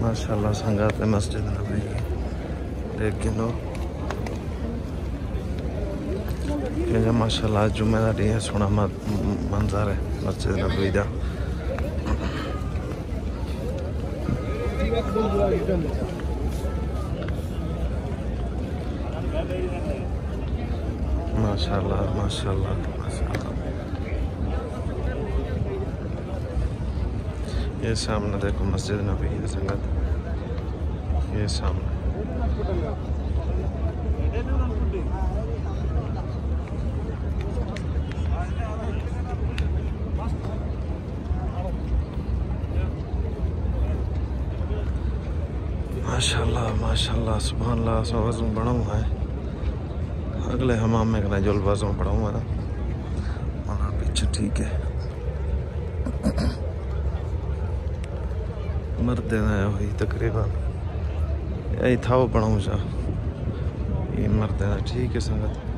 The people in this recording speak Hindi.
माशाल्लाह संगत मस्जिद नबी देख लो ये माशाल्लाह जुम्मे का दिन है। सोना मंजर है मस्जिद नबी का। माशाल्लाह माशाल्लाह माशाल्लाह। ये सामने देखो मस्जिद नबी है संगत, ये सामने। माशाल्लाह माशाल्लाह सुभानअल्लाह। सो वज़न बड़ा हुआ है। अगले हमाम में कहना जो वज़न बड़ा हुआ ना वहाँ पीछे ठीक है। मर्द हुई तकरीबन यही था वो बड़ा ऊँचा। ये मर्द ठीक है संगत।